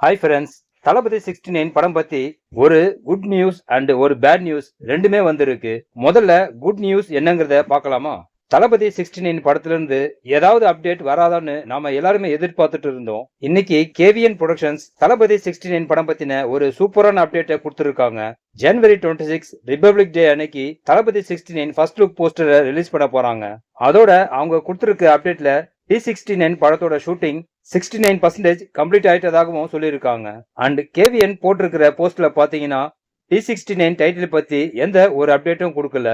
Hi friends, தளபதி 69 படம் பத்தி ஒரு குட் நியூஸ் அண்ட் ஒரு பேட் நியூஸ் ரெண்டுமே வந்திருக்கு. முதல்ல குட் நியூஸ் என்னங்கறத பார்க்கலாமா? தளபதி 69 படத்துல இருந்து ஏதாவது அப்டேட் வராதான்னு நாம எல்லாருமே எதிர்பார்த்துட்டு இருந்தோம். இன்னைக்கு கேவிஎன் புரொடக்ஷன்ஸ் தளபதி 69 படம் பத்தின ஒரு சூப்பரான அப்டேட்டை கொடுத்திருக்காங்க. ஜனவரி 26 ரிபப்ளிக் டே அன்னைக்கு தளபதி 69 ஃபர்ஸ்ட் லுக் போஸ்டரை ரிலீஸ் பண்ண போறாங்க. அதோட அவங்க கொடுத்திருக்க அப்டேட்ல T69 படத்தோட ஷூட்டிங் 69% கம்ப்ளீட் ஆயிட்டதாகவும் சொல்லியிருக்காங்க. அண்ட் கேவிஎன் போட்டிருக்கிற போஸ்ட்ல பாத்தீங்கன்னா T69 டைட்டில் பத்தி எந்த ஒரு அப்டேட்டும் கொடுக்கல.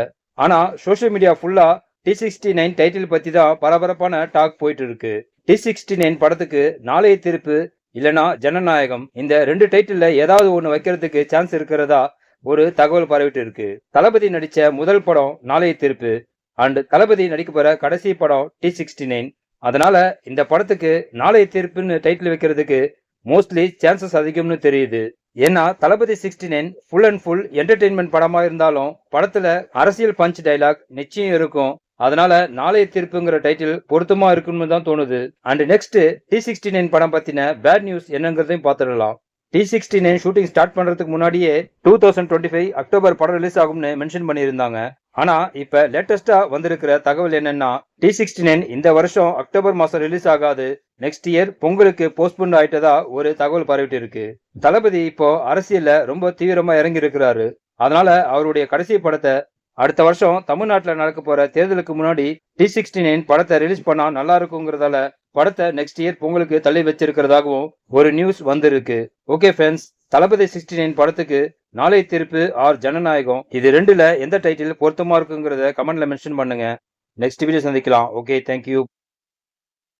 ஆனா சோசியல் மீடியா ஃபுல்லா T69 டைட்டில் பத்தி தான் பரபரப்பான டாக் போயிட்டு இருக்கு. T69 படத்துக்கு நாளைய தீர்ப்பு இல்லனா ஜனநாயகம், இந்த ரெண்டு டைட்டில்ல ஏதாவது ஒண்ணு வைக்கிறதுக்கு சான்ஸ் இருக்கிறதா ஒரு தகவல் பரவிட்டு இருக்கு. தளபதி நடிச்ச முதல் படம் நாளைய தீர்ப்பு அண்ட் தளபதி நடிக்க போற கடைசி படம் T69. அதனால இந்த படத்துக்கு நாளைய தீர்ப்புன்னு டைட்டில் வைக்கிறதுக்கு மோஸ்ட்லி சான்சஸ் அதிகம்னு தெரியுது. ஏன்னா தளபதி 69 ஃபுல் அண்ட் ஃபுல் என்டர்டெயின்மெண்ட் படமா இருந்தாலும் படத்துல அரசியல் பஞ்ச் டைலாக் நிச்சயம் இருக்கும். அதனால நாளைய தீர்ப்புங்கிற டைட்டில் பொருத்தமா இருக்குன்னு தான் தோணுது. அண்ட் நெக்ஸ்ட் T69 படம் பத்தின பேட் நியூஸ் என்னங்கிறதையும் பார்த்துடலாம். T69 ஷூட்டிங் ஸ்டார்ட் பண்றதுக்கு முன்னாடியே 2025 அக்டோபர் படம் ரிலீஸ் ஆகும்னு மென்ஷன் பண்ணியிருந்தாங்க. ஆனா இப்ப லேட்டஸ்டா வந்திருக்கிற தகவல் என்னன்னா T69 இந்த வருஷம் அக்டோபர் மாசம் ரிலீஸ் ஆகாது, நெக்ஸ்ட் இயர் பொங்கலுக்கு போஸ்ட்போன் ஆயிட்டதா ஒரு தகவல் பரவிட்டு இருக்கு. தளபதி இப்போ அரசியல்ல ரொம்ப தீவிரமா இறங்கி இருக்கிறாரு. அதனால அவருடைய கடைசி படத்தை அடுத்த வருஷம் தமிழ்நாட்டில் நடக்க போற தேர்தலுக்கு முன்னாடி T69 படத்தை ரிலீஸ் பண்ணா நல்லா இருக்குங்கிறதால படத்தை நெக்ஸ்ட் இயர் பொங்கலுக்கு தள்ளி வச்சிருக்கிறதாகவும் ஒரு நியூஸ் வந்திருக்கு. ஓகே ஃப்ரெண்ட்ஸ், தளபதி 69 படத்துக்கு நாளைய தீர்ப்பு ஆர் ஜனநாயகம், இது ரெண்டுல எந்த டைட்டில் பொருத்தமா இருக்குங்கிறத கமெண்ட்ல மென்ஷன் பண்ணுங்க. நெக்ஸ்ட் வீடியோ சந்திக்கலாம். Okay, thank you.